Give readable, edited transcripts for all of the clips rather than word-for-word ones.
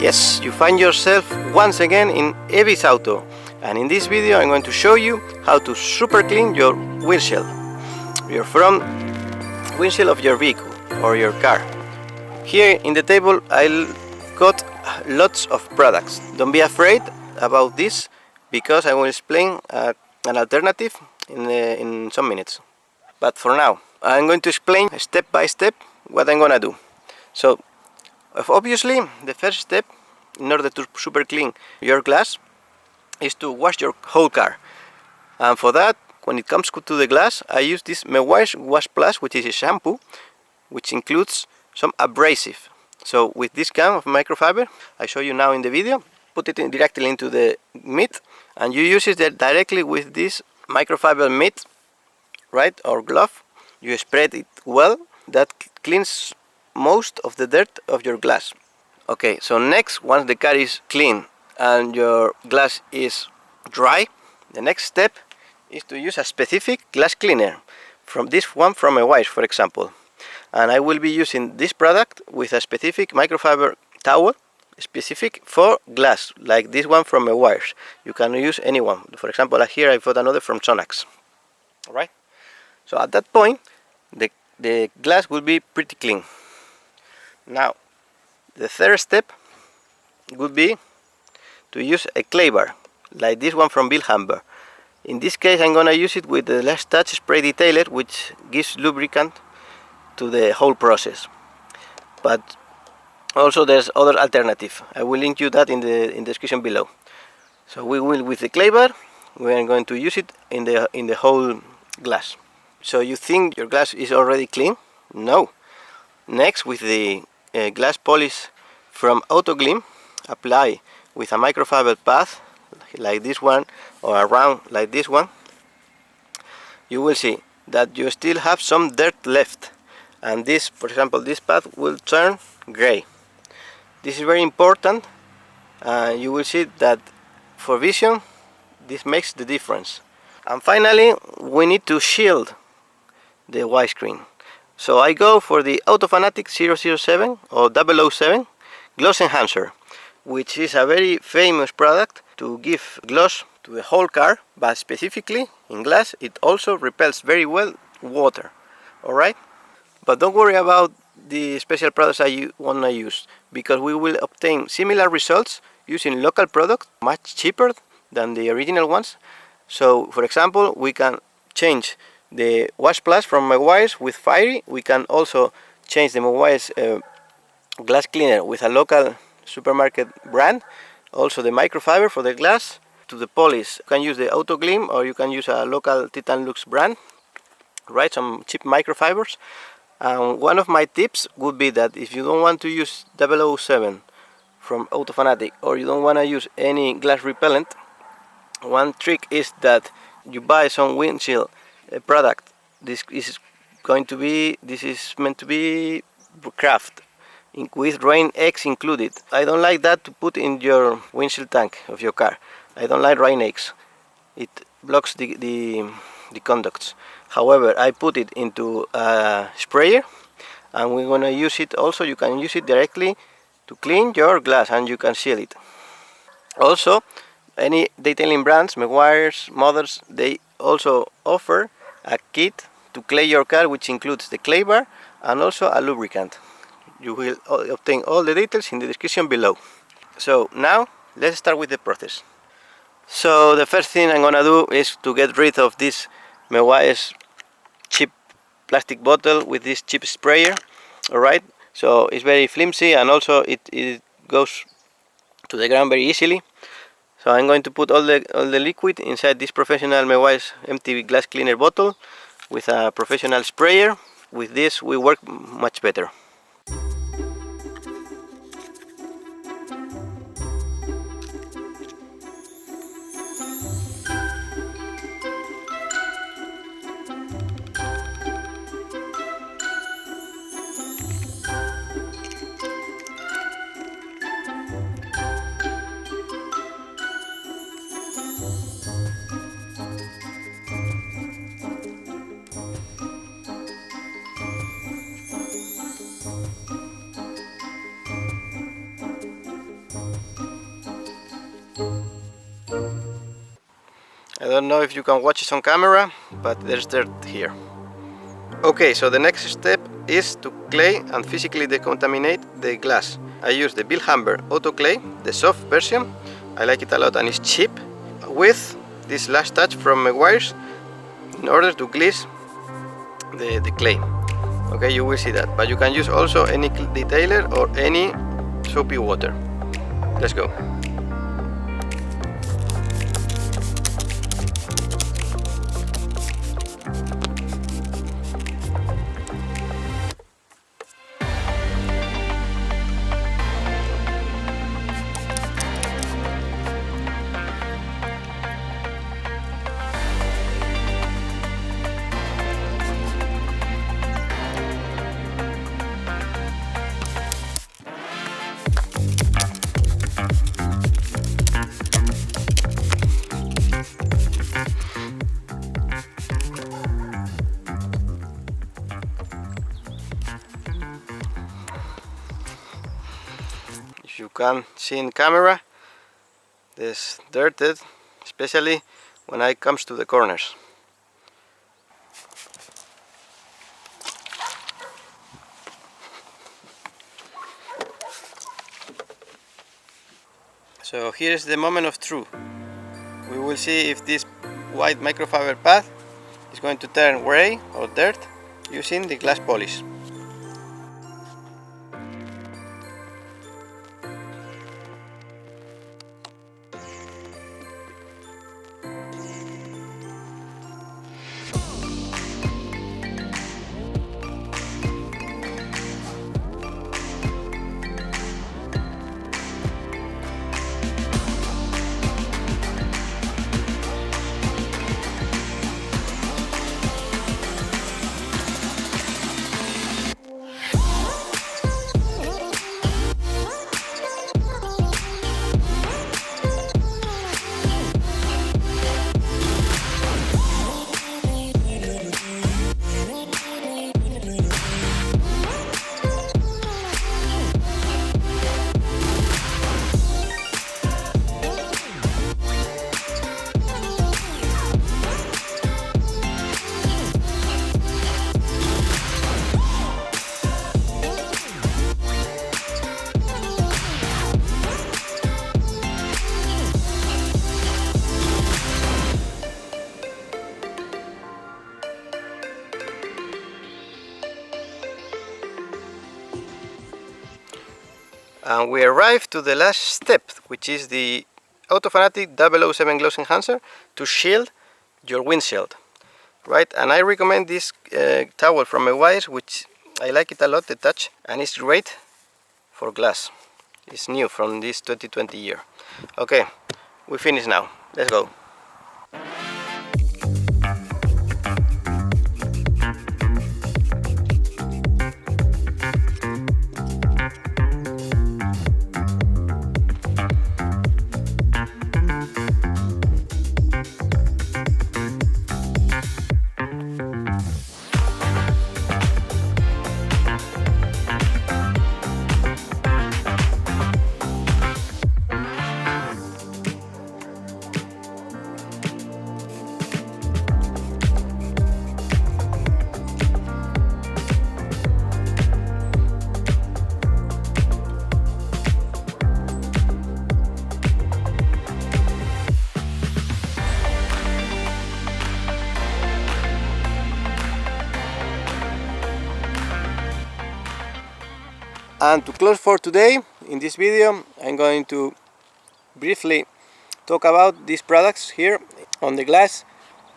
Yes, you find yourself once again in EVICE Auto, and in this video I'm going to show you how to super clean your windshield, your front windshield of your vehicle or your car. Here in the table I got lots of products. Don't be afraid about this because I will explain an alternative in some minutes. But for now I'm going to explain step by step what I'm gonna do. So obviously the first step in order to super clean your glass is to wash your whole car, and for that, when it comes to the glass, I use this Wash Plus, which is a shampoo which includes some abrasive. So with this kind of microfiber I show you now in the video, put it directly into the mitt and you use it directly with this microfiber mitt, right, or glove. You spread it well. That cleans most of the dirt of your glass. Okay, so next, once the car is clean and your glass is dry, the next step is to use a specific glass cleaner. From this one from EVICE, for example. And I will be using this product with a specific microfiber towel specific for glass, like this one from EVICE. You can use any one. For example, here I've got another from Sonax. Alright? So at that point, the glass will be pretty clean. Now, the third step would be to use a claybar, like this one from Bilhamber. In this case, I'm gonna use it with the Last Touch spray detailer, which gives lubricant to the whole process. But also there's other alternative. I will link you that in the description below. So we will, with the claybar, we are going to use it in the whole glass. So you think your glass is already clean? No. Next, with the glass polish from Autoglym, apply with a microfiber path like this one or around like this one. You will see that you still have some dirt left, and this, for example, this path will turn gray. This is very important. You will see that for vision this makes the difference. And finally, we need to shield the windscreen. So I go for the Autofanatic 007 or 007 gloss enhancer, which is a very famous product to give gloss to the whole car, but specifically in glass it also repels very well water. Alright? But don't worry about the special products I wanna use, because we will obtain similar results using local products much cheaper than the original ones. So for example, we can change the Wash Plus from EVICE with Fiery. We can also change the EVICE glass cleaner with a local supermarket brand. Also the microfiber for the glass. To the polish, you can use the Autoglym or you can use a local Titan Lux brand. Right, some cheap microfibers. And one of my tips would be that if you don't want to use 007 from Autofanatic or you don't want to use any glass repellent, one trick is that you buy some windshield product. This is meant to be craft with rain eggs included. I don't like that to put in your windshield tank of your car. I don't like rain eggs. It blocks the conducts. However, I put it into a sprayer, and we're gonna use it also. You can use it directly to clean your glass and you can seal it. Also, any detailing brands, Meguiar's, Mothers, they also offer a kit to clay your car, which includes the clay bar and also a lubricant. You will obtain all the details in the description below. So now let's start with the process. So the first thing I'm gonna do is to get rid of this Meguiar's cheap plastic bottle with this cheap sprayer. Alright, so it's very flimsy and also it goes to the ground very easily. So I'm going to put all the liquid inside this professional EVICE empty glass cleaner bottle with a professional sprayer. With this we work much better. I don't know if you can watch it on camera, but there's dirt here. Okay, so the next step is to clay and physically decontaminate the glass. I use the Bilhamber Auto Clay, the soft version. I like it a lot and it's cheap, with this last touch from wires in order to grease the clay. Okay, you will see that, but you can use also any detailer or any soapy water. Let's go. If you can see in camera, there's dirt, especially when it comes to the corners. So here's the moment of truth. We will see if this white microfiber pad is going to turn gray or dirt using the glass polish. And we arrived to the last step, which is the Autofanatic 007 Gloss Enhancer to shield your windshield, right? And I recommend this towel from EVICE, which I like it a lot, the touch, and it's great for glass. It's new from this 2020 year. Okay, we finish now. Let's go. And to close for today, in this video, I'm going to briefly talk about these products here on the glass.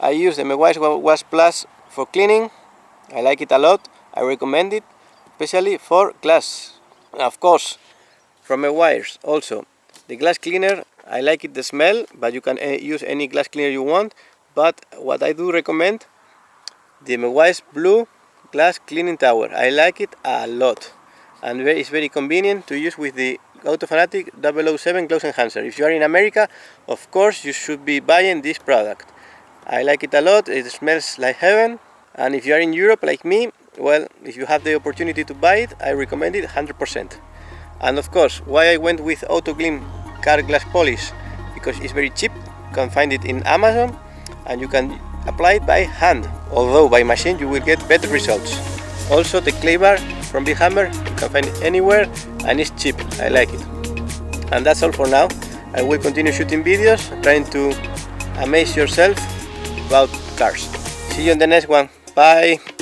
I use the EVICE Wash Plus for cleaning. I like it a lot. I recommend it, especially for glass. Of course, from EVICE also. The glass cleaner, I like it, the smell, but you can use any glass cleaner you want. But what I do recommend, the EVICE Blue Glass Cleaning Tower. I like it a lot. And it's very convenient to use with the Autofanatic 007 Gloss Enhancer. If you are in America, of course you should be buying this product. I like it a lot, it smells like heaven. And if you are in Europe like me, well, if you have the opportunity to buy it, I recommend it 100%. And of course, why I went with Auto Clean Car Glass Polish because it's very cheap. You can find it in Amazon and you can apply it by hand, although by machine you will get better results. Also the clay bar from Big Hammer, you can find it anywhere and it's cheap. I like it. And that's all for now. I will continue shooting videos, trying to amaze yourself about cars. See you in the next one. Bye!